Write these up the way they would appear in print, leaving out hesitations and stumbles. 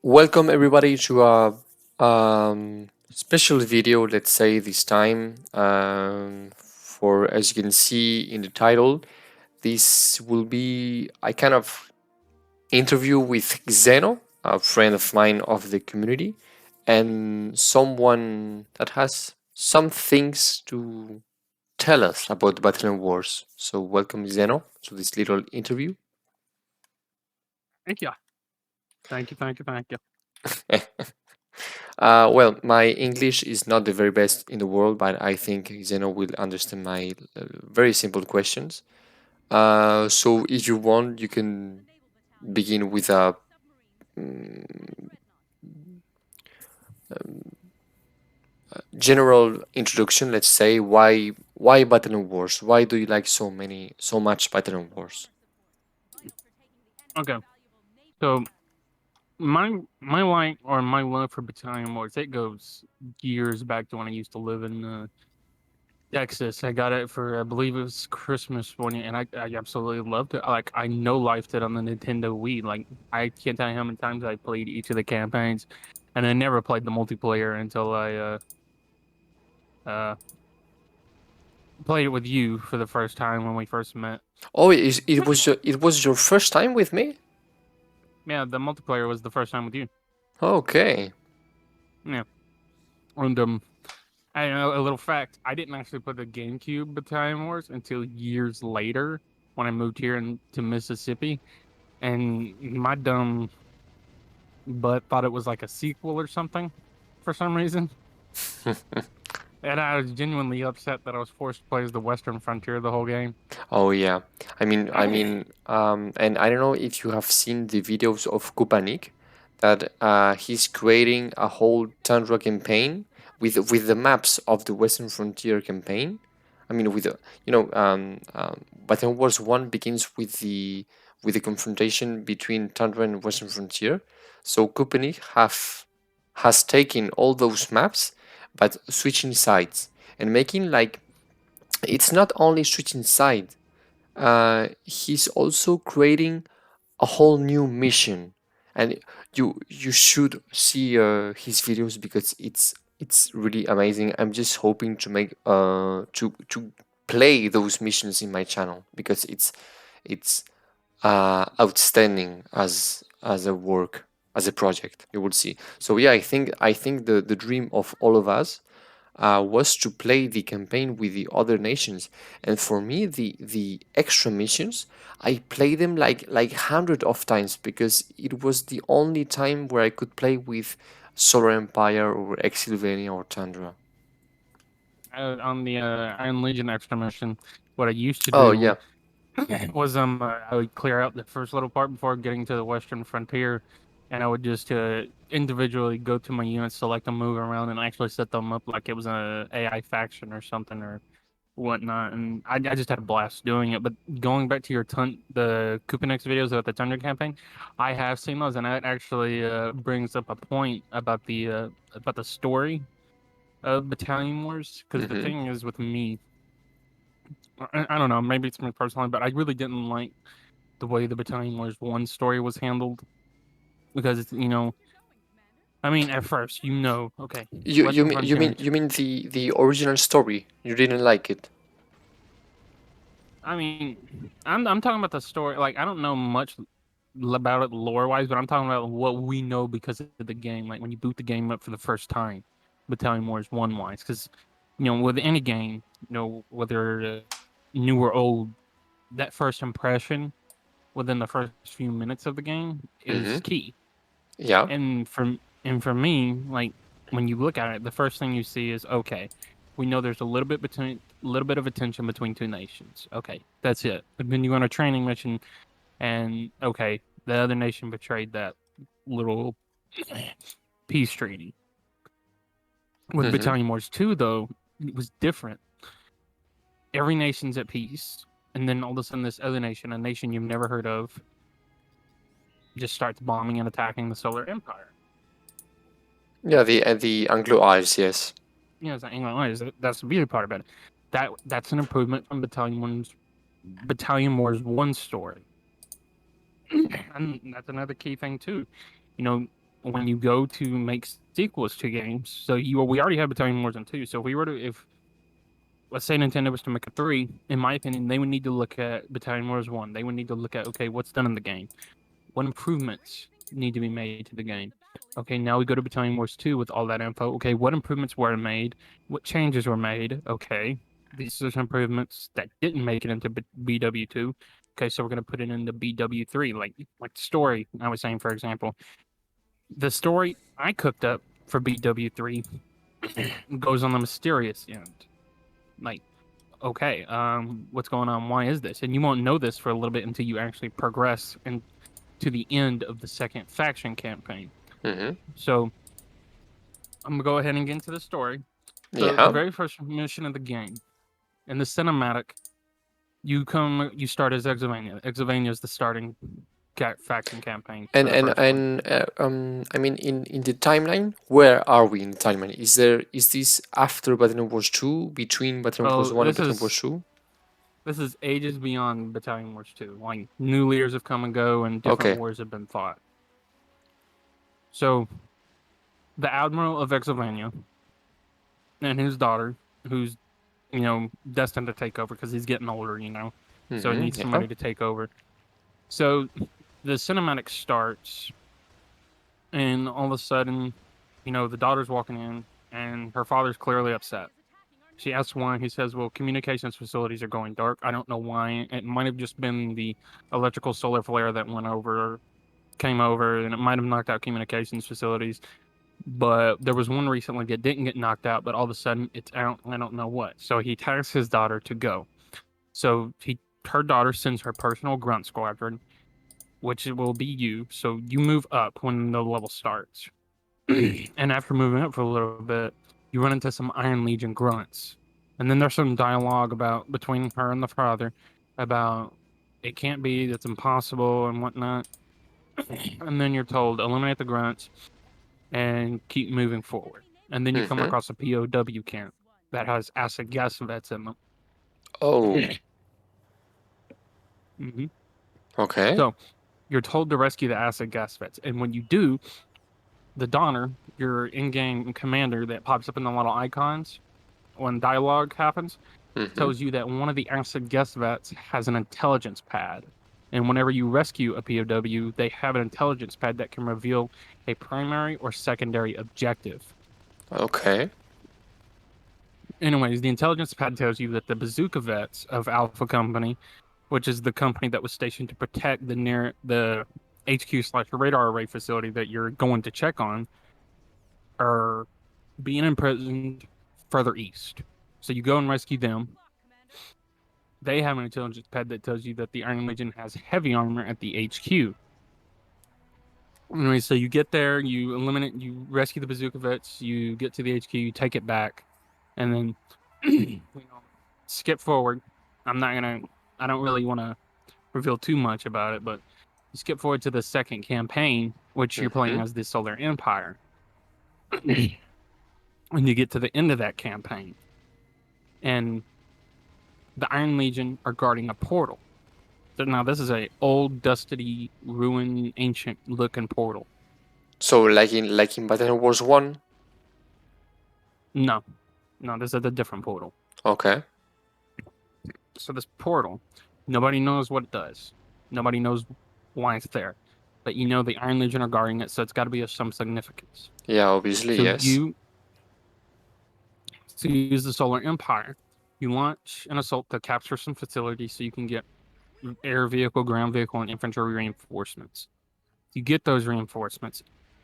Welcome everybody to a special video, let's say this time. For as you can see in the title, this will be a kind of interview with Xeno, a friend of mine of the community, and someone that has some things to tell us about Battalion Wars. So welcome Xeno to this little interview. Thank you. Thank you, thank you, thank you. Well, my English is not the very best in the world, but I think Zeno will understand my very simple questions. So if you want, you can begin with a mm, general introduction. Let's say why Battalion Wars? Why do you like so much Battalion Wars? Okay, so my love for Battalion Wars, it goes years back to when I used to live in Texas. I got it for I believe it was Christmas one year, and I absolutely loved it. Like I no lifed it on the Nintendo Wii. Like I can't tell you how many times I played each of the campaigns, and I never played the multiplayer until I uh played it with you for the first time when we first met. Oh, it was your first time with me? Yeah, the multiplayer was the first time with you. Okay. Yeah, and I know a little fact. I didn't actually play the GameCube Battalion Wars until years later when I moved here to Mississippi, and my dumb butt thought it was like a sequel or something for some reason. And I was genuinely upset that I was forced to play as the Western Frontier the whole game. Oh yeah. And I don't know if you have seen the videos of Kupanik, that he's creating a whole Tundra campaign with the maps of the Western Frontier campaign. I mean, with the Battalion Wars One begins with the confrontation between Tundra and Western Frontier. So Kupanik have has taken all those maps, but switching sides and making like it's not only switching side, he's also creating a whole new mission, and you should see his videos because it's really amazing. I'm just hoping to make to play those missions in my channel because it's outstanding as a work, as a project. You will see. So yeah, I think the dream of all of us was to play the campaign with the other nations. And for me, the extra missions, I played them like hundred of times because it was the only time where I could play with Solar Empire or Exylvania or Tundra. On the Iron Legion extra mission, what I used to Oh do yeah. was I would clear out the first little part before getting to the Western Frontier, and I would just individually go to my units, select them, move around, and actually set them up like it was a AI faction or something or whatnot. And I just had a blast doing it. But going back to the Kupinex videos about the Thunder campaign, I have seen those, and that actually brings up a point about the story of Battalion Wars. Because the Mm-hmm. thing is with me, I don't know, maybe it's me personally, but I really didn't like the way the Battalion Wars 1 story was handled because I mean, at first, okay, You you Western mean you Frontier. mean you mean the original story? You didn't like it? I mean, I'm talking about the story. Like, I don't know much about it lore wise, but I'm talking about what we know because of the game. Like when you boot the game up for the first time, Battalion Wars 1 wise, because with any game, whether new or old, that first impression within the first few minutes of the game Mm-hmm. is key. Yeah. And for me, like when you look at it, the first thing you see is okay. We know there's a little bit of a tension between two nations. Okay, that's it. But then you go on a training mission, and okay, the other nation betrayed that little peace treaty. With Mm-hmm. Battalion Wars 2, though, it was different. Every nation's at peace, and then all of a sudden, this other nation, a nation you've never heard of, just starts bombing and attacking the Solar Empire. Yeah, the Anglo Eyes, yes. It's like England. That's the beauty part about it. That's an improvement from Battalion Wars 1 story. And that's another key thing too. You know, when you go to make sequels to games, so we already have Battalion Wars and 2. So if let's say Nintendo was to make a 3, in my opinion, they would need to look at Battalion Wars 1. They would need to look at, okay, what's done in the game? What improvements need to be made to the game? Okay, now we go to Battalion Wars 2 with all that info. Okay, what improvements were made? What changes were made? Okay, these are some improvements that didn't make it into BW2. Okay, so we're going to put it into BW3, like the story I was saying, for example. The story I cooked up for BW3 goes on the mysterious end. Like, okay, what's going on? Why is this? And you won't know this for a little bit until you actually progress and to the end of the second faction campaign. Mm-hmm. So I'm gonna go ahead and get into the story. So the Yeah. very first mission of the game, in the cinematic, you start as Exovania. Exovania is the starting faction campaign And for the first one. I mean, in the timeline, where are we in the timeline? Is this after Battalion Wars 2, between Battalion Wars Oh, 1 and Battalion Wars 2? this is ages beyond Battalion Wars 2. Like new leaders have come and go, and different Okay. wars have been fought. So the Admiral of Exovania and his daughter, who's destined to take over because he's getting older, so he needs Yeah. somebody to take over. So the cinematic starts, and all of a sudden, the daughter's walking in, and her father's clearly upset. She asks why. He says, well, communications facilities are going dark. I don't know why. It might have just been the electrical solar flare that came over, and it might have knocked out communications facilities. But there was one recently that didn't get knocked out, but all of a sudden it's out. I don't know what. So he tasks his daughter to go. So her daughter sends her personal grunt squadron, which will be you. So you move up when the level starts. And after moving up for a little bit, you run into some Iron Legion grunts. And then there's some dialogue between her and the father about it can't be, it's impossible and whatnot. And then you're told eliminate the grunts and keep moving forward. And then you come Mm-hmm. across a POW camp that has acid gas vets in them. Oh, hmm okay. So you're told to rescue the acid gas vets. And when you do, the Donner, your in-game commander that pops up in the little icons when dialogue happens, Mm-hmm. tells you that one of the acid gas vets has an intelligence pad. And whenever you rescue a POW, they have an intelligence pad that can reveal a primary or secondary objective. Okay. Anyways, the intelligence pad tells you that the bazooka vets of Alpha Company, which is the company that was stationed to protect the HQ/radar array facility that you're going to check on, are being imprisoned further east. So you go and rescue them. They have an intelligence pad that tells you that the Iron Legion has heavy armor at the HQ. Anyway, so you get there, you rescue the bazooka vets, you get to the HQ, you take it back, and then skip forward. I don't really want to reveal too much about it, but you skip forward to the second campaign, which you're playing Mm-hmm. as the Solar Empire. When you get to the end of that campaign, and the Iron Legion are guarding a portal. So now this is a old, dusty, ruined, ancient-looking portal. So like in Battalion Wars 1? No, no, this is a different portal. Okay. So this portal, nobody knows what it does. Nobody knows why it's there. But the Iron Legion are guarding it, so it's got to be of some significance. Yeah, obviously, So yes. to use the Solar Empire, you launch an assault to capture some facilities so you can get air vehicle, ground vehicle, and infantry reinforcements. You get those reinforcements,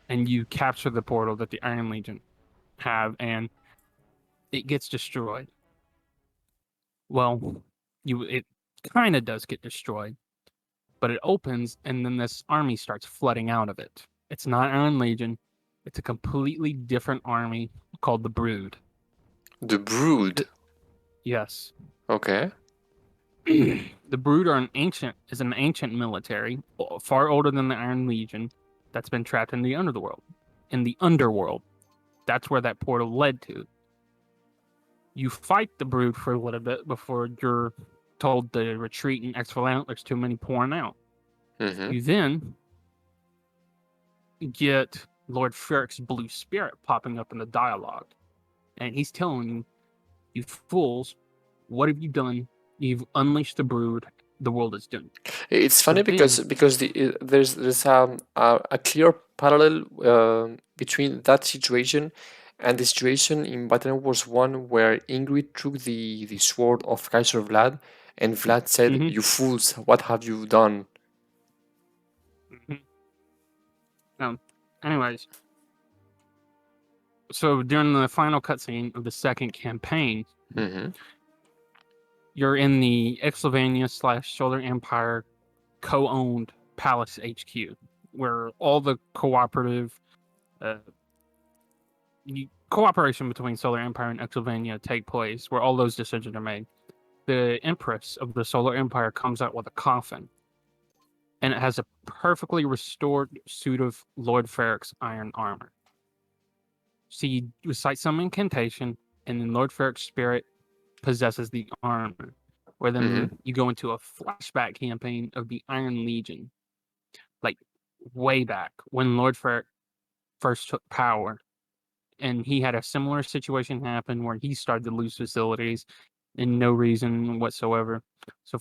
and you capture the portal that the Iron Legion have, and it gets destroyed. Well, it kind of does get destroyed, but it opens, and then this army starts flooding out of it. It's not Iron Legion. It's a completely different army called the Brood. The Brood. Yes. Okay. The Brood is an ancient military, far older than the Iron Legion, that's been trapped in the underworld. In the underworld. That's where that portal led to. You fight the Brood for a little bit before you're told to retreat and exfil out. There's too many pouring out. Mm-hmm. You then get Lord Ferric's blue spirit popping up in the dialogue. And he's telling you, you fools, what have you done? You've unleashed the brood. The world is doomed. It's funny But then, because there's a clear parallel between that situation and the situation in Battalion Wars 1 where Ingrid took the sword of Kaiser Vlad and Vlad said, mhm, "You fools, what have you done?" mhm. Anyways, so during the final cutscene of the second campaign, Hmm. you're in the Exylvania/Solar Empire co-owned Palace HQ, where all the uh, cooperation between Solar Empire and Exylvania take place, where all those decisions are made. The Empress of the Solar Empire comes out with a coffin, and it has a perfectly restored suit of Lord Ferric's iron armor. She recites some incantation, and then Lord Ferric's spirit possesses the armor. Where Hmm. then you go into a flashback campaign of the Iron Legion, like way back when Lord Ferric first took power, and he had a similar situation happen where he started to lose facilities and no reason whatsoever. So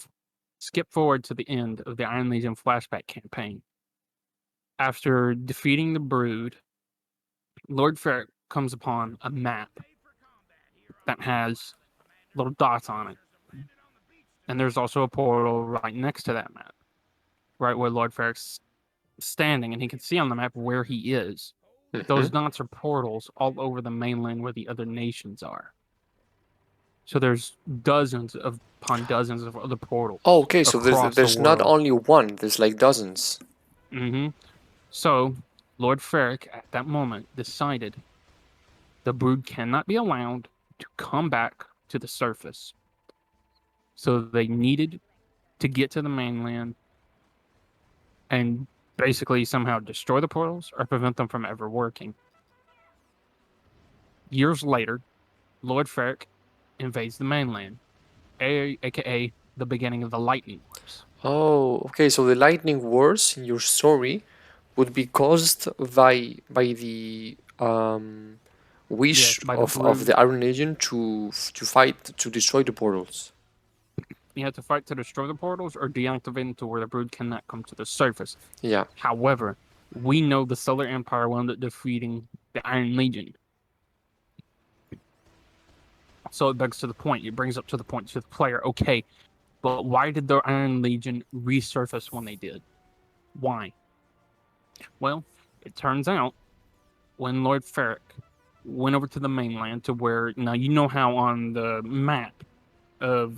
skip forward to the end of the Iron Legion flashback campaign. After defeating the Brood, Lord Ferric comes upon a map that has little dots on it. And there's also a portal right next to that map, right where Lord Ferric's standing, and he can see on the map where he is. Hmm. Those dots are portals all over the mainland where the other nations are. So there's dozens upon dozens of other Oh, portals okay, so across the there's not world. only one, there's like dozens. Hmm. So Lord Ferric at that moment decided the brood cannot be allowed to come back to the surface. So they needed to get to the mainland and basically somehow destroy the portals or prevent them from ever working. Years later, Lord Ferric invades the mainland, aka the beginning of the Lightning Wars. Oh, okay, so the lightning wars in your story would be caused by the wish Yes, by the of brood. the Iron Legion to fight to destroy the portals. You have to fight to destroy the portals or deactivate them to where the brood cannot come to the surface. Yeah. However, we know the Solar Empire wound up defeating the Iron Legion. So it begs to the point, it brings up to the point to the player, okay, but why did the Iron Legion resurface when they did? Why? Well, it turns out when Lord Ferric went over to the mainland to where, now you know how on the map of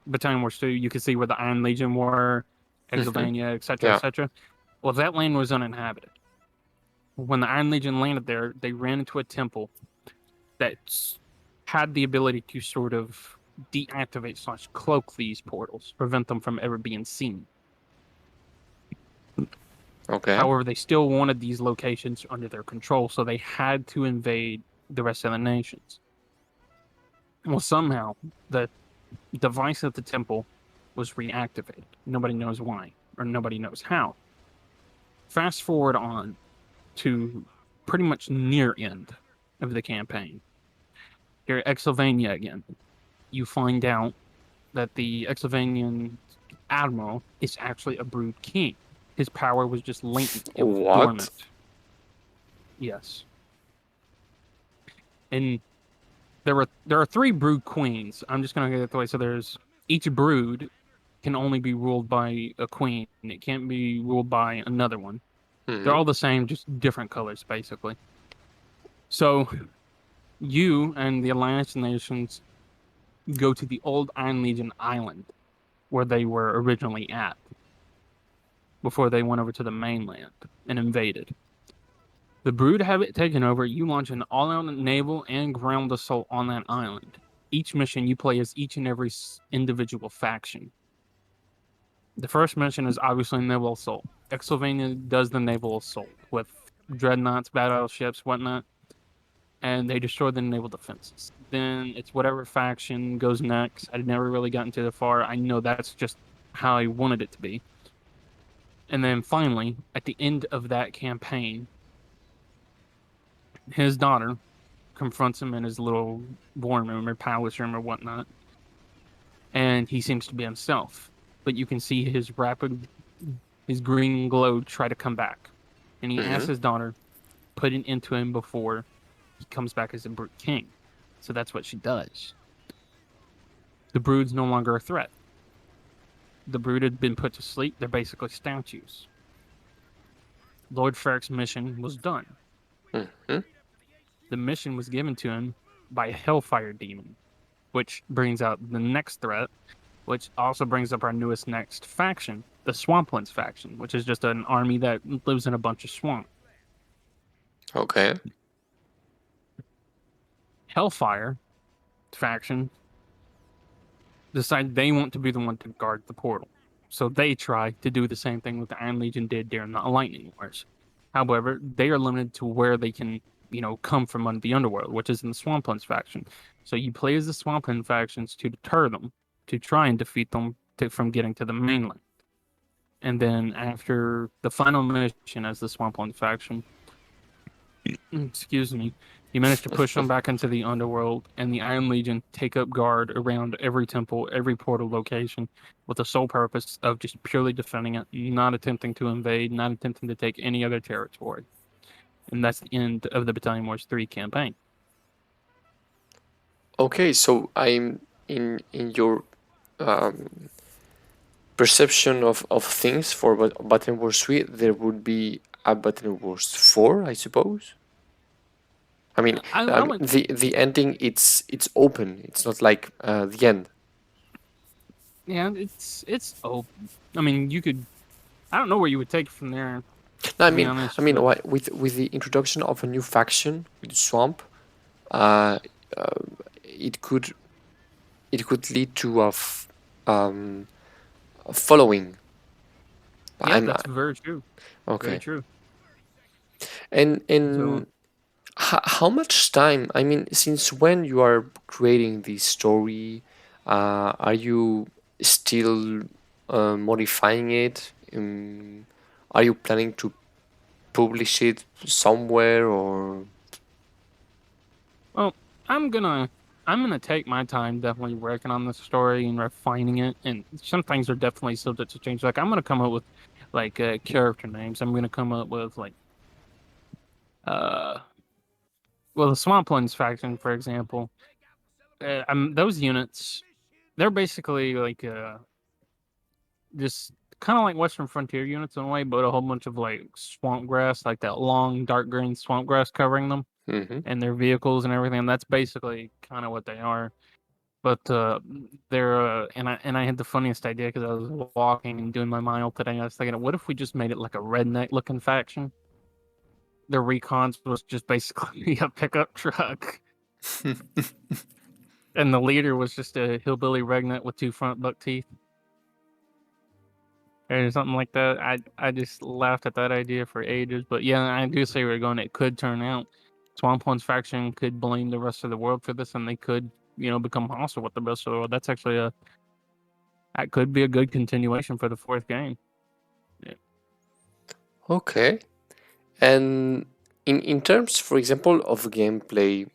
Battalion Wars 2, you can see where the Iron Legion were, Hmm. Exylvania, etc., Yeah. etc. Well, that land was uninhabited. When the Iron Legion landed there, they ran into a temple that had the ability to sort of deactivate/cloak these portals, prevent them from ever being seen. Okay. However, they still wanted these locations under their control, so they had to invade the rest of the nations. Well, somehow the device at the temple was reactivated. Nobody knows why, or nobody knows how. Fast forward on to pretty much near end of the campaign. You're at Exylvania again. You find out that the Exylvanian admiral is actually a brood king. His power was just latent. It was What? dormant. Yes. And there are three brood queens. I'm just gonna get it the way. So there's each brood can only be ruled by a queen. It can't be ruled by another one. They're Hmm. all the same, just different colors, basically. So you and the Alliance nations go to the old Iron Legion island where they were originally at before they went over to the mainland and invaded. The Brood have it taken over. You launch an all-out naval and ground assault on that island. Each mission you play as each and every individual faction. The first mission is obviously naval assault. Exylvania does the naval assault with dreadnoughts, battleships, whatnot, and they destroy the naval defenses. Then it's whatever faction goes next. I've never really gotten to the far. I know that's just how I wanted it to be. And then finally, at the end of that campaign, his daughter confronts him in his little born room or palace room or whatnot, and he seems to be himself. But you can see his green glow try to come back. And he asks Mm-hmm. his daughter, put it into him before he comes back as a brute king. So that's what she does. The brood's no longer a threat. The brood had been put to sleep. They're basically statues. Lord Ferrick's mission was done. Mm-hmm. The mission was given to him by a Hellfire demon, which brings out the next threat, which also brings up our newest next faction, the Swamplands faction, which is just an army that lives in a bunch of swamp. Okay. Hellfire faction decide they want to be the one to guard the portal. So they try to do the same thing that the Iron Legion did during the Lightning Wars. However, they are limited to where they can, come from under the underworld, which is in the Swamplands faction. So you play as the Swampland factions to deter them, to try and defeat them from getting to the mainland. And then after the final mission as the Swampland faction, excuse me, you manage to push them back into the underworld, and the Iron Legion take up guard around every temple, every portal location, with the sole purpose of just purely defending it, not attempting to invade, not attempting to take any other territory. And that's the end of the Battalion Wars 3 campaign. Okay, so I'm in your um, perception of things for Battalion Wars 3, there would be a Battalion Wars 4, I suppose. I mean, I went, the ending it's open. It's not like the end. yeah, it's open. I mean, I don't know where you would take it from there, No, to be honest, but with the introduction of a new faction with Swamp, uh, uh, it could lead to um, a following. yeah, I'm that's very true. Very okay. true. So, And how much time? I mean, since when you are creating this story? Are you still modifying it? Are you planning to publish it somewhere or? well, I'm gonna I'm gonna take my time definitely working on the story and refining it. And some things are definitely subject to change. Like I'm gonna come up with like character names. I'm gonna come up with like uh well the Swamplands faction, for example. Those units, they're basically like just kind of like Western Frontier units in a way, but a whole bunch of like swamp grass, like that long dark green swamp grass covering them Mm-hmm. and their vehicles and everything. And that's basically kind of what they are. But they're and I had the funniest idea because I was walking and doing my mile today. I was thinking, what if we just made it like a redneck looking faction? The recons was just basically a pickup truck, and the leader was just a hillbilly redneck with two front buck teeth or something like that. I just laughed at that idea for ages. But yeah, I do say we're going. It could turn out Swampland's faction could blame the rest of the world for this, and they could become hostile with the rest of the world. That's actually that could be a good continuation for the fourth game. Yeah. Okay. And in terms, for example, of gameplay,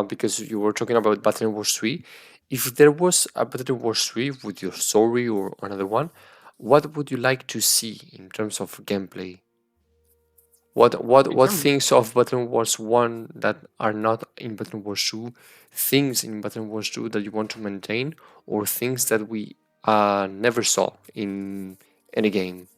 because you were talking about Battlefield Wars 3, if there was a Battlefield Wars 3 with your story or another one, what would you like to see in terms of gameplay? In What terms, things of Battlefield Wars 1 that are not in Battlefield Wars 2, things in Battlefield Wars 2 that you want to maintain, or things that we never saw in any game?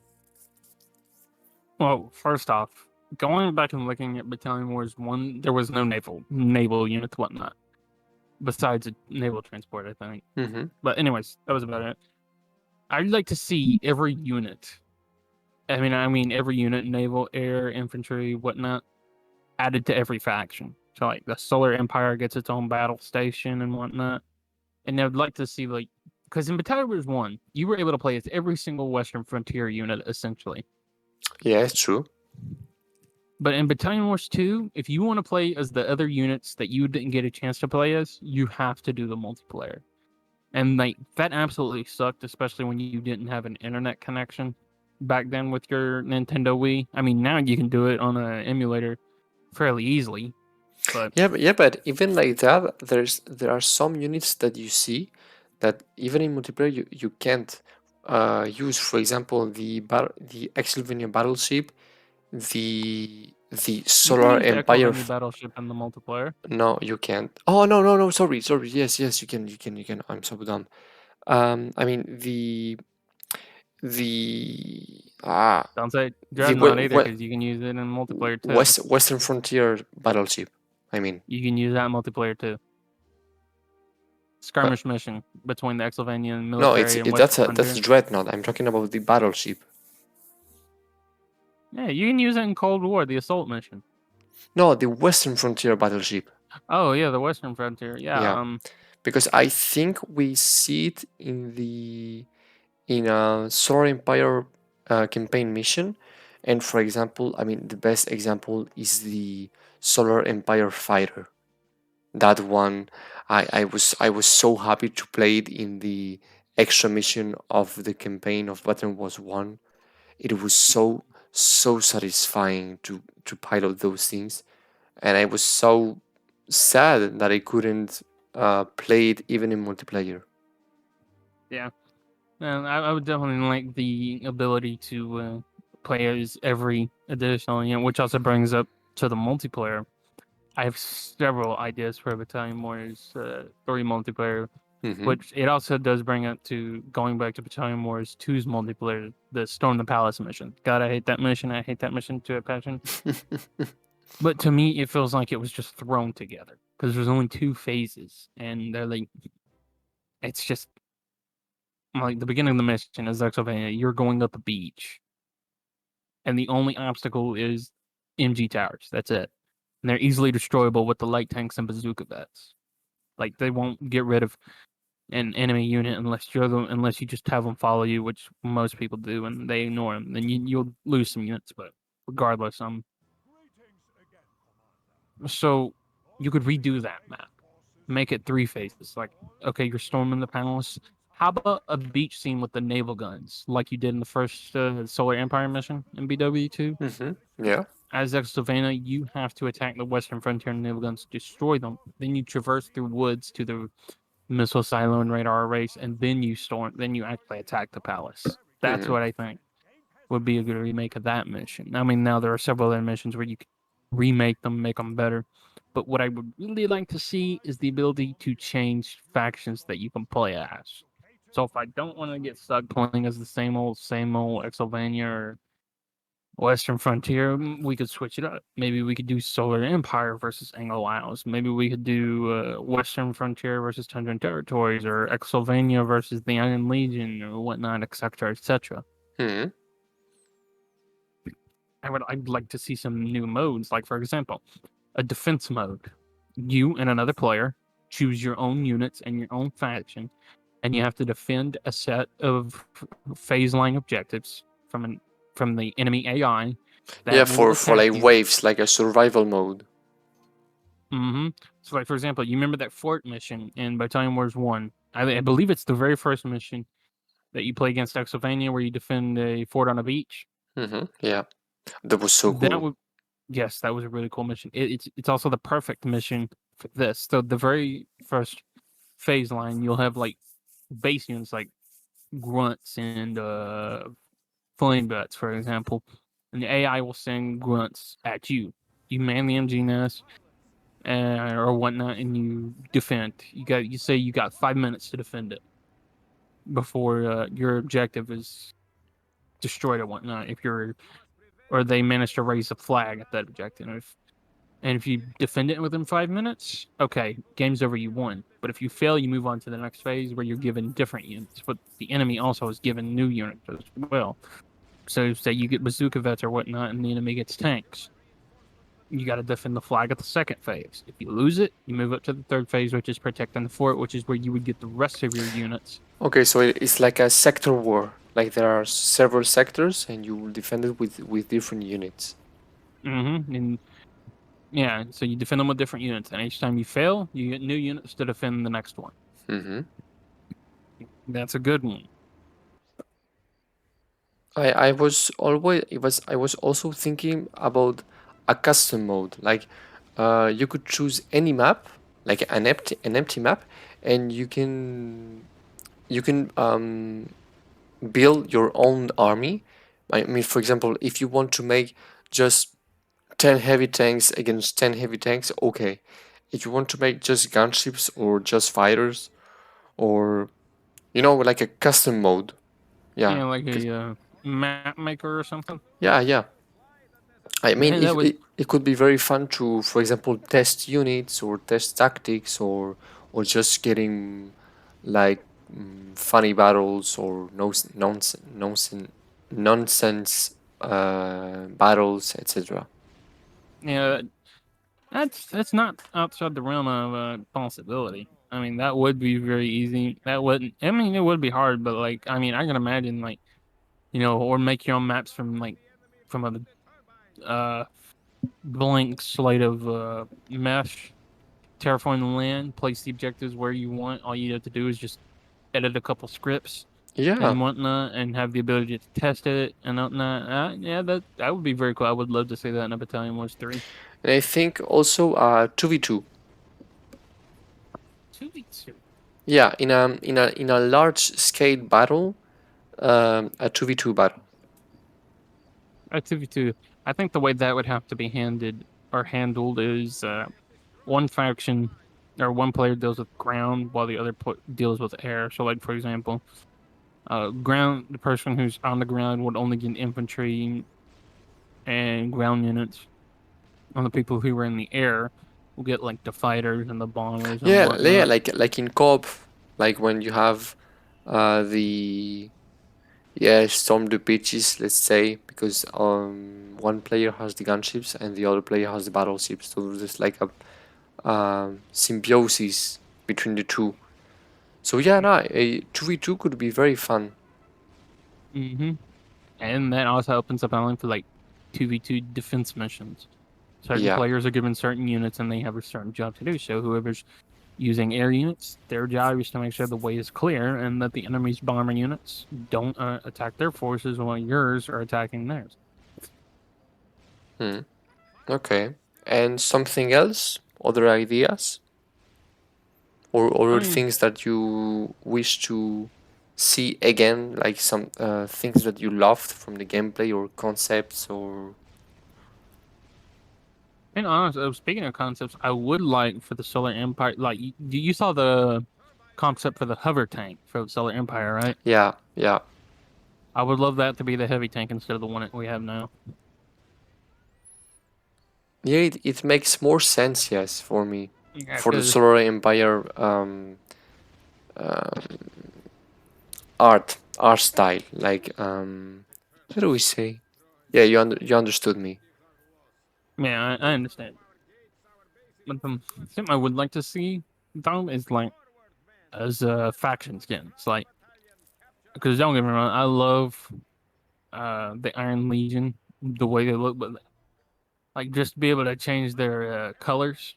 well, first off, going back and looking at Battalion Wars 1, there was no naval units, whatnot, besides a naval transport, I think. Mm-hmm. But anyways, that was about it. I'd like to see every unit. I mean every unit, naval, air, infantry, whatnot, added to every faction. So like the Solar Empire gets its own battle station and whatnot. And I'd like to see like because in Battalion Wars 1, you were able to play as every single Western Frontier unit essentially. Yeah, it's true. But in Battalion Wars 2, if you want to play as the other units that you didn't get a chance to play as, you have to do the multiplayer. And like that absolutely sucked, especially when you didn't have an internet connection back then with your Nintendo Wii. I mean, now you can do it on an emulator fairly easily. But But even like that, there are some units that you see that even in multiplayer you can't use. For example, the Exylvania battleship, the you can Solar use the Empire. Exylvania battleship in the multiplayer. No, you can't. Oh, no. Sorry. Yes, you can. I'm so dumb. I mean the Don't say the Dreadnought either, because you can use it in multiplayer too. Western Frontier battleship. I mean, You can use that in multiplayer too. uh, Skirmish mission between the Exylvania no, military and that's Western that's Frontier. Dreadnought. I'm talking about the battleship. Yeah, you can use it in Cold War, the assault mission. No, the Western Frontier battleship. Oh yeah, the Western Frontier. Yeah, Yeah. because I think we see it in a Solar Empire campaign mission. And for example, I mean, the best example is the Solar Empire fighter. That one, I was so happy to play it in the extra mission of the campaign of Battalion Wars 1. It was so satisfying to pilot those things, and I was so sad that I couldn't play it even in multiplayer. Yeah. And I would definitely like the ability to play as every additional unit, which also brings up to the multiplayer. I have several ideas for Battalion Wars 3 multiplayer, Hmm. which it also does bring up to going back to Battalion Wars 2's multiplayer, the Storm the Palace mission. God, I hate that mission. I hate that mission to a passion. But to me, it feels like it was just thrown together because there's only 2 phases, and they're like, it's just like the beginning of the mission is Exylvania. You're going up a beach, and the only obstacle is MG towers. That's it. And they're easily destroyable with the light tanks and bazooka vets. Like they won't get rid of an enemy unit unless you just have them follow you, which most people do, and they ignore them. Then you'll lose some units, but regardless, so you could redo that map, make it 3 phases. Like, okay, you're storming the palace. How about a beach scene with the naval guns, like you did in the first Solar Empire mission in BW2? Hmm. Yeah. As Exylvania, you have to attack the western frontier naval guns, destroy them. Then you traverse through woods to the missile silo and radar arrays, and then you storm. Then you actually attack the palace. That's Hmm. what I think would be a good remake of that mission. I mean, now there are several other missions where you can remake them, make them better. But what I would really like to see is the ability to change factions that you can play as. So if I don't want to get stuck playing as the same old Exylvania or Western Frontier, we could switch it up. Maybe we could do Solar Empire versus Anglo-Isles. Maybe we could do Western Frontier versus Tundra Territories, or Exylvania versus the Iron Legion, or whatnot, etc., etc. Hmm. I'd like to see some new modes, like for example, a defense mode. You and another player choose your own units and your own faction, and you have to defend a set of phase line objectives from the enemy AI Yeah, that will for attack like you. waves, like a survival mode. So, like for example, you remember that fort mission in Battalion Wars 1? I believe it's the very first mission that you play against Exylvania, where you defend a fort on a beach. Hmm. Yeah, that was so That cool. would Yes, that was a really cool mission. It's also the perfect mission for this. So the very first phase line, you'll have like base units like grunts and flame bats, for example, and the AI will send grunts at you. You man the MG nest or whatnot, and you defend. You say you got 5 minutes to defend it before your objective is destroyed or whatnot. If you're or they manage to raise a flag at that objective. And if you defend it within 5 minutes, okay, game's over, you won. But if you fail, you move on to the next phase where you're given different units. But the enemy also is given new units as well. So say you get bazooka vets or whatnot, and the enemy gets tanks. You got to defend the flag at the second phase. If you lose it, you move up to the third phase, which is protecting the fort, which is where you would get the rest of your units. Okay, so it's like a sector war. Like there are several sectors, and you will defend it with different units. And yeah, so you defend them with different units, and each time you fail, you get new units to defend the next one. Hmm. That's a good one. I was also thinking about a custom mode. Like you could choose any map, like an empty map, and you can build your own army. I mean, for example, if you want to make just 10 heavy tanks against 10 heavy tanks, okay. If you want to make just gunships or just fighters, or like a custom mode, yeah, Yeah, like 'cause- a map maker or something. yeah. I mean, That would. it could be very fun to, for example, test units or test tactics, or just getting like funny battles or nonsense battles, etc. Yeah, that's not outside the realm of possibility. I mean, that would be very easy. That wouldn't. I mean, it would be hard, but like, I mean, I can imagine like, or make your own maps from a blank slate of mesh, terraform the land, place the objectives where you want. All you have to do is just edit a couple scripts Yeah, and whatnot, and have the ability to test it and whatnot. Yeah, that would be very cool. I would love to see that in a Battalion Wars 3. and I think also 2v2. 2v2. Yeah, in a large scale battle, a 2v2 battle. At 2v2, I think the way that would have to be handled is one faction or one player deals with ground while the other deals with air. So, like for example, the person who's on the ground would only get infantry and ground units, and the people who were in the air will get like the fighters and the bombers and Yeah, whatnot. like in co-op, like when you have the storm the beaches, let's say, because one player has the gunships and the other player has the battleships, so there's like a symbiosis between the two. So yeah, no, a 2v2 could be very fun. Mm-hmm. And that also opens up island for like 2v2 defense missions. Certain Yeah. players are given certain units and they have a certain job to do. So whoever's using air units, their job is to make sure the way is clear and that the enemy's bomber units don't attack their forces while yours are attacking theirs. Hmm. Okay. And something else? Other ideas? Or I other mean, things that you wish to see again, like some things that you loved from the gameplay or concepts or and honestly, speaking of concepts, I would like for the Solar Empire, like you saw the concept for the hover tank for the Solar Empire, right? yeah. I would love that to be the heavy tank instead of the one that we have now. Yeah, it makes more sense, yes, for me. Yeah, For the because Solar Empire um, art style. Like how do we say? Yeah, you understood me. yeah, I understand. But something I would like to see though is like as faction skins, like because don't get me wrong, I love the Iron Legion, the way they look, but like just be able to change their colors.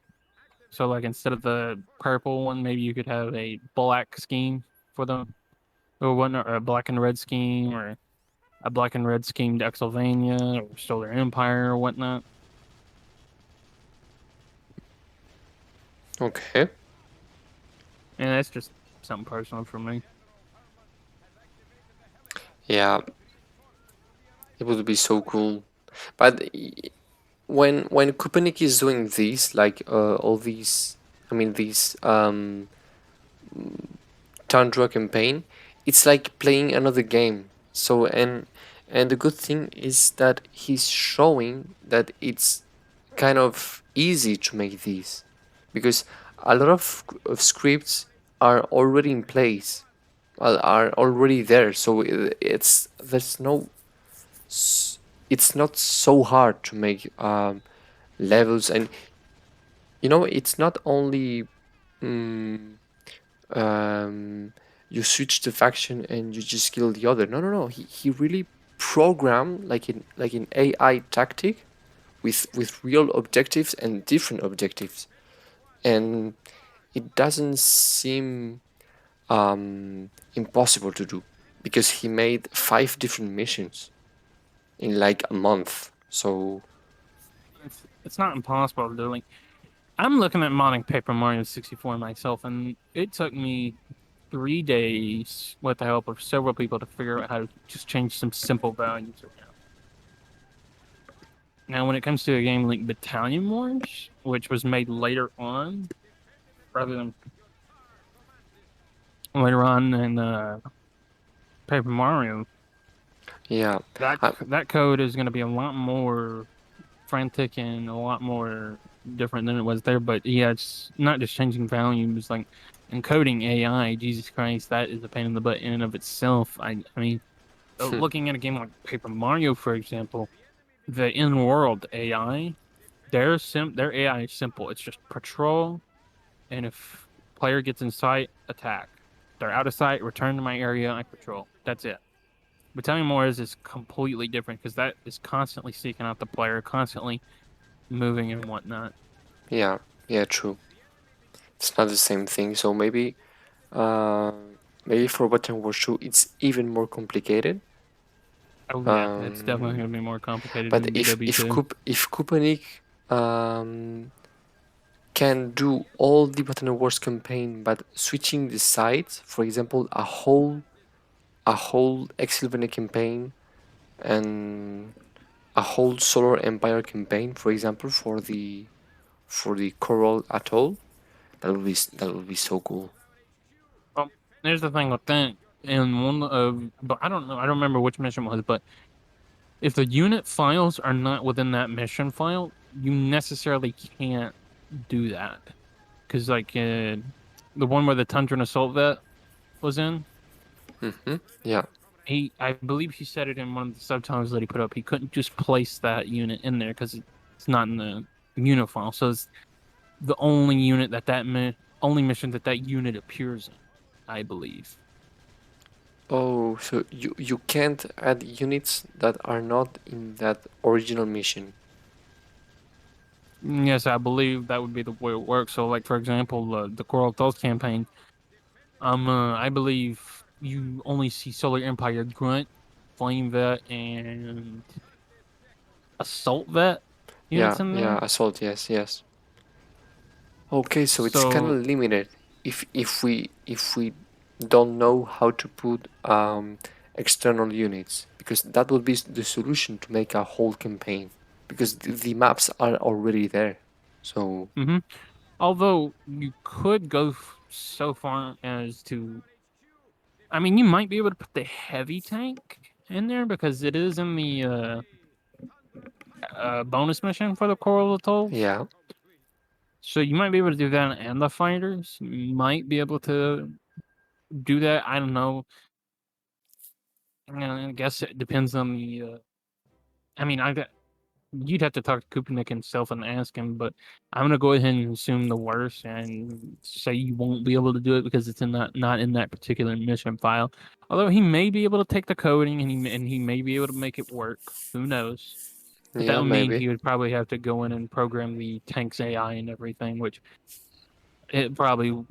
So like instead of the purple one, maybe you could have a black scheme for them, or whatnot, or a black and red scheme, or a black and red scheme to Exylvania or Solar Empire or whatnot. Okay. And that's just something personal for me. Yeah, it would be so cool. But when Kubernetes is doing this, like all these, I mean these Tundra campaign, it's like playing another game. So and the good thing is that he's showing that it's kind of easy to make these, because a lot of scripts are already in place, are already there. So it's there's no it's not so hard to make levels, and it's not only mm, you switch the faction and you just kill the other. No. He really programmed like an AI tactic with real objectives and different objectives, and it doesn't seem impossible to do, because he made 5 different missions in like a month. So It's not impossible to do. Like I'm looking at modding Paper Mario 64 myself, and it took me 3 days with the help of several people to figure out how to just change some simple values around. Now, when it comes to a game like Battalion Wars, which was made later on, rather than later on in Paper Mario, Yeah, that I, that code is going to be a lot more frantic and a lot more different than it was there. But yeah, it's not just changing values, like encoding AI. Jesus Christ, that is a pain in the butt in and of itself. I mean, looking at a game like Paper Mario, for example, the in-world AI, their AI is simple. It's just patrol, and if player gets in sight, attack. They're out of sight, return to my area, I patrol. That's it. Battalion Wars is completely different because that is constantly seeking out the player, constantly moving and whatnot. yeah, yeah, true. It's not the same thing. So uh, maybe for Battalion Wars 2, it's even more complicated. Oh yeah, it's definitely Um, going to be more complicated but than BW2. If Kupanik um, can do all the Battalion Wars campaign, but switching the sides, for example, a whole X11 campaign and a whole Solar Empire campaign, for example, for the Coral Atoll, that would be so cool. Well, here's the thing with that. In one of, but I don't know, I don't remember which mission it was, but if the unit files are not within that mission file, you necessarily can't do that. Because the one where the Tundra Assault Vet was in, Mm-hmm. Yeah. I believe he said it in one of the subtitles that he put up. He couldn't just place that unit in there because it's not in the unit file. So it's the only unit only mission that that unit appears in, I believe. Oh, so you can't add units that are not in that original mission. Yes, I believe that would be the way it works. So, like for example, the Coral Thulth campaign, I believe you only see Solar Empire Grunt, Flame Vet, and Assault Vet Yeah, units in yeah, there. assault, yes, yes. Okay, so it's kind So, of limited if we don't know how to put external units, because that would be the solution to make a whole campaign, because the maps are already there. So hmm although you could go so far as to, I mean, you might be able to put the heavy tank in there because it is in the bonus mission for the Coral Atolls. yeah, So you might be able to do that, and the fighters you might be able to do that. I don't know. I guess it depends on the. I mean, you'd have to talk to Kupnik himself and ask him, but I'm gonna go ahead and assume the worst and say you won't be able to do it because it's in that not in that particular mission file. Although he may be able to take the coding and he may be able to make it work. Who knows? But that yeah, would mean maybe, he would probably have to go in and program the tank's AI and everything, which it probably,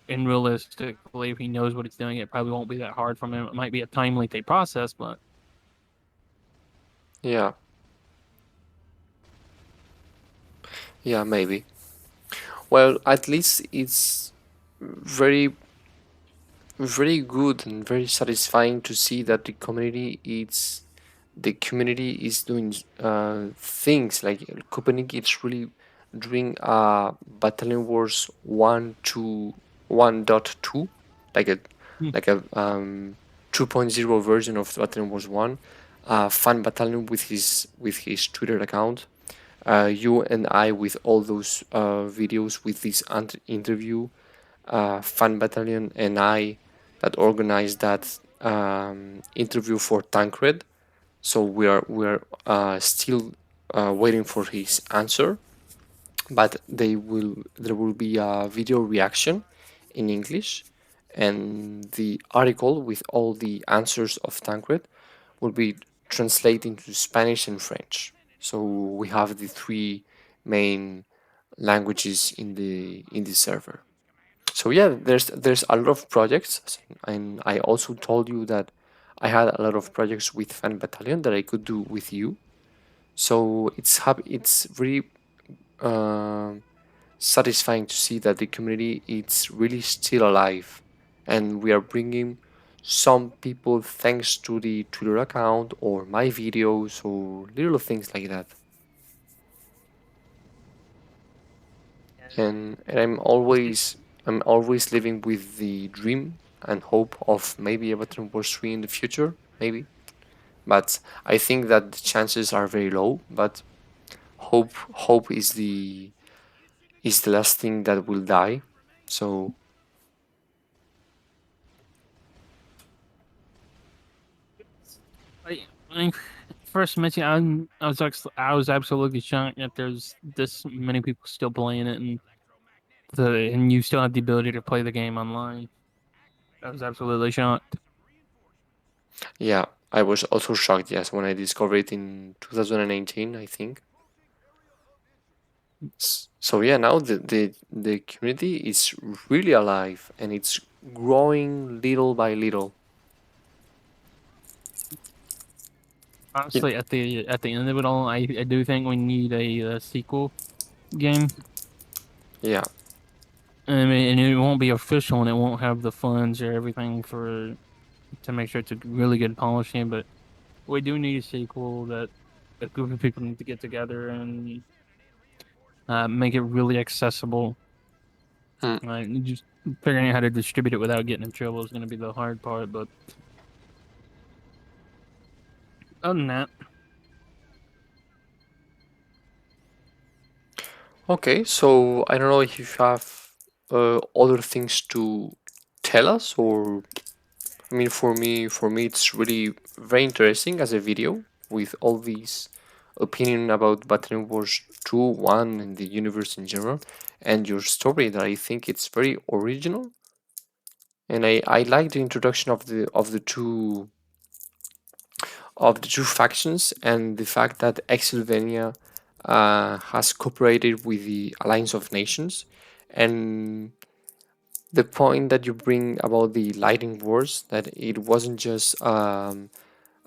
and realistically, if he knows what he's doing, it probably won't be that hard from him. It might be a time lengthy process, but yeah, yeah, maybe. Well, at least it's very good and very satisfying to see that the community is doing things like Copenhagen. It's really doing Battalion Wars 1.2, like a hmm, like a 2.0 version of Battalion Wars 1. Fan Battalion with his Twitter account. You and I with all those videos with this interview. Fan Battalion and I that organized that interview for Tancred. So we are still waiting for his answer, but there will be a video reaction in English, and the article with all the answers of Tancred will be translated into Spanish and French. So we have the three main languages in the server. So yeah, there's a lot of projects, and I also told you that I had a lot of projects with Fan Battalion that I could do with you. So it's very um satisfying to see that the community is really still alive, and we are bringing some people thanks to the Twitter account or my videos or little things like that. And I'm always living with the dream and hope of maybe a Battalion Wars 3 in the future, maybe. But I think that the chances are very low. But hope is the last thing that will die. So I first mentioned, I was absolutely shocked that there's this many people still playing it, and you still have the ability to play the game online. I was absolutely shocked. yeah, I was also shocked. Yes, when I discovered it in 2018, I think. So yeah, now the community is really alive and it's growing little by little. It, Honestly, at the end of it all, I do think we need a sequel game. yeah. I mean, and it won't be official, and it won't have the funds or everything for to make sure it's a really good polishing. But we do need a sequel that a group of people need to get together and make it really accessible. Mm. Just figuring out how to distribute it without getting in trouble is going to be the hard part. But other than that, Okay, so I don't know if you have other things to tell us, or I mean, for me, it's really very interesting as a video with all these opinion about Battalion Wars 2, 1, and the universe in general, and your story that I think it's very original, and I like the introduction of the two factions and the fact that Exylvania has cooperated with the Alliance of Nations, and the point that you bring about the Lightning Wars, that it wasn't just the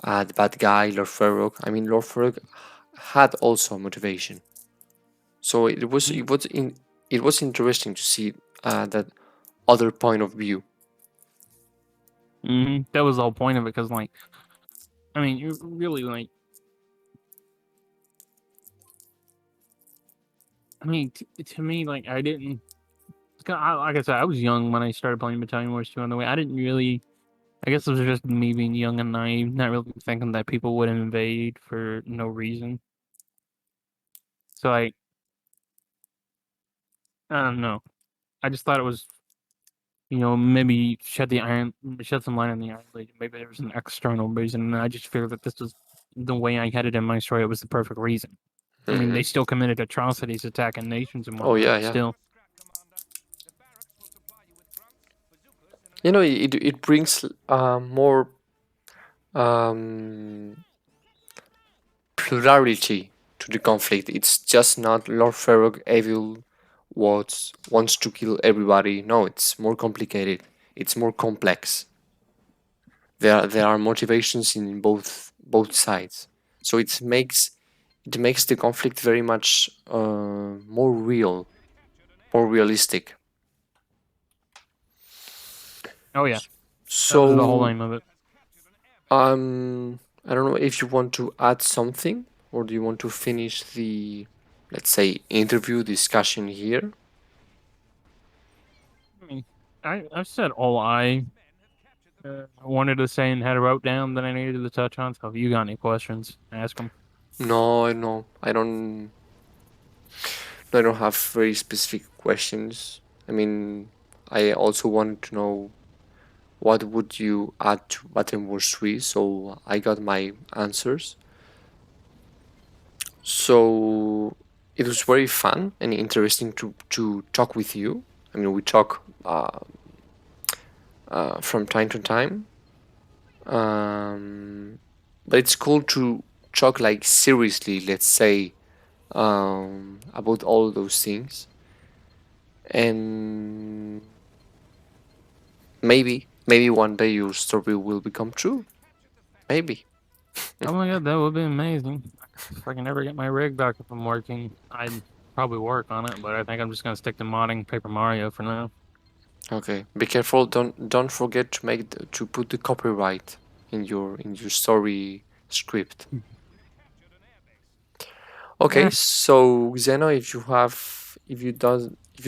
bad guy Lord Farrock. I mean, Lord Farrock had also motivation, so it was interesting to see that other point of view. that was the whole point of it. Because, like, I mean, you really like. I mean, to me, like, I didn't. Like I said, I was young when I started playing Battalion Wars 2 on the way. I didn't really. I guess it was just me being young and naive, not really thinking that people would invade for no reason. So, like, I don't know. I just thought it was, maybe shed some light on the Iron Legion. Maybe there was an external reason, and I just figured that this was the way I had it in my story. It was the perfect reason. I mean, Hmm. they still committed atrocities, attacking nations and Oh whatnot, yeah, but yeah. still. It brings more um, plurality to the conflict. It's just not Lord Farrock evil wants to kill everybody. No, it's more complicated. It's more complex. There are motivations in both sides. So it makes the conflict very much more real, more realistic. Oh yeah, that was the whole So aim of it. I don't know if you want to add something, or do you want to finish the, let's say, interview discussion here? I mean, I've said all I wanted to say and had it wrote down that I needed to touch on. So if you got any questions, ask them. No, no, I don't have very specific questions. I mean, I also wanted to know what would you add to Battalion Wars 3, so I got my answers. So it was very fun and interesting to talk with you. I mean, we talk from time to time, um, but it's cool to talk like seriously, let's say, about all those things. And maybe one day your story will become true. Maybe. Oh my god, that would be amazing. If I can ever get my rig back up and working, I'd. probably work on it, but I think I'm just gonna stick to modding Paper Mario for now. Okay, be careful. Don't forget to to put the copyright in your story script. Okay, Yeah. so Xeno, if you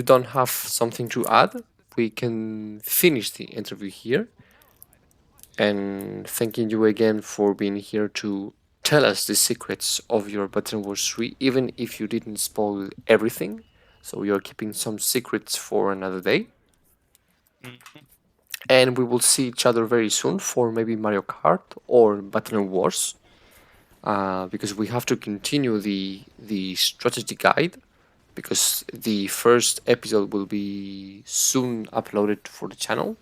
don't have something to add, we can finish the interview here. And thanking you again for being here to tell us the secrets of your Battalion Wars 3, even if you didn't spoil everything. So you're keeping some secrets for another day. Mhm. And we will see each other very soon for maybe Mario Kart or Battalion Wars. Because we have to continue the strategy guide because the first episode will be soon uploaded for the channel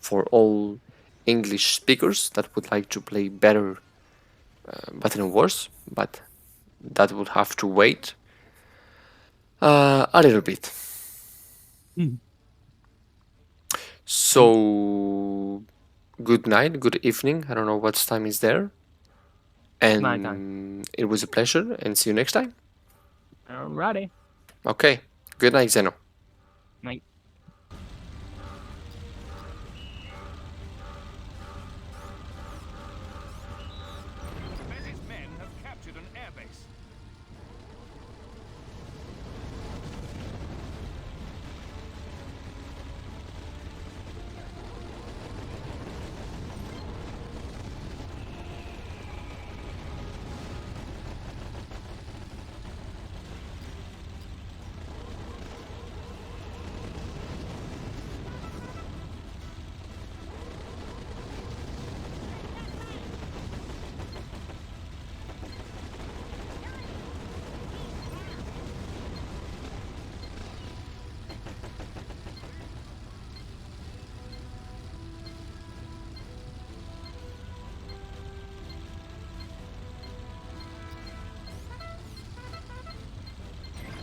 for all English speakers that would like to play better Battalion Wars, but that would have to wait a little bit. Mhm. Thank So, good night, good evening. I don't know what time is there. Nighttime. And it was a pleasure, and see you next time. Alrighty. Okay, good night, Zeno. Night. Betty's men have captured an airbase.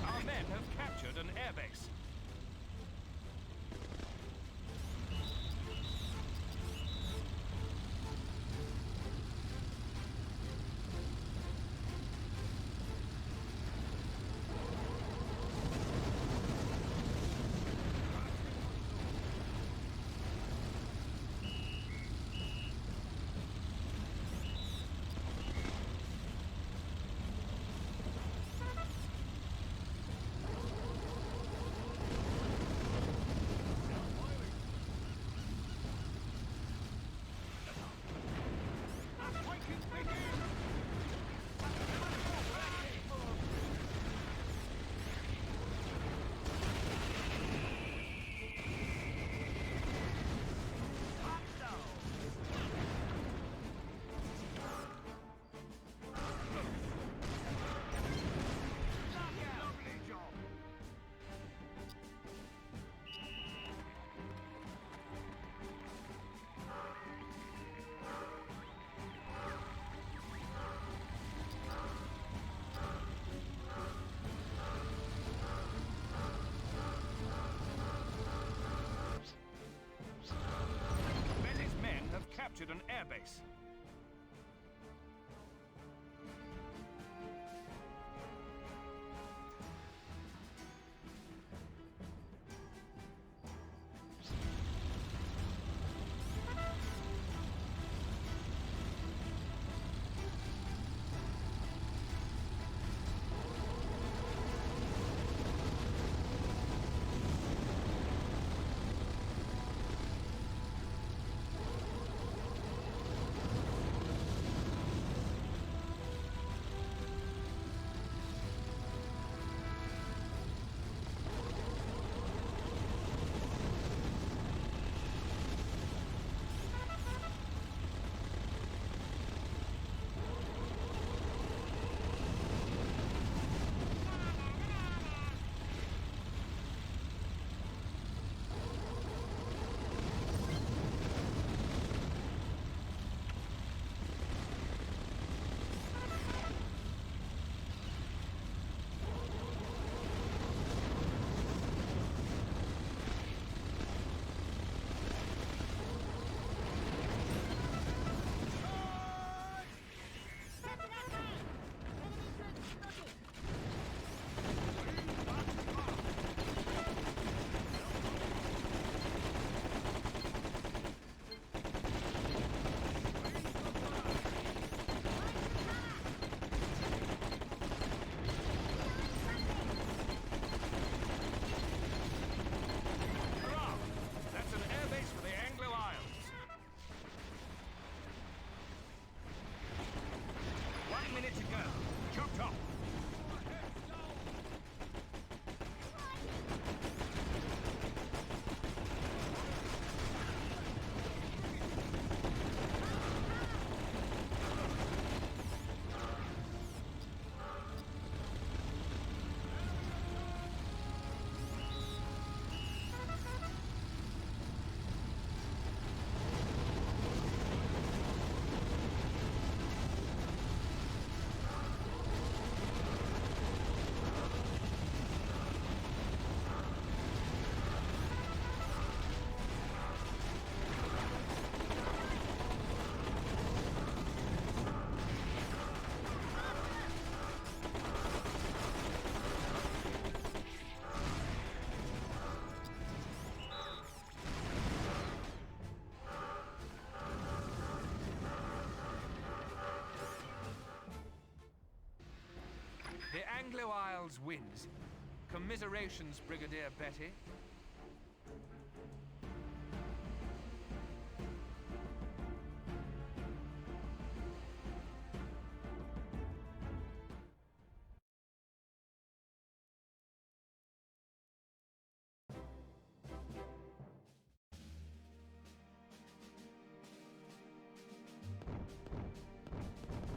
Our men have captured an airbase. Betty's men have captured an airbase. The Anglo Isles wins. Commiserations, Brigadier Betty.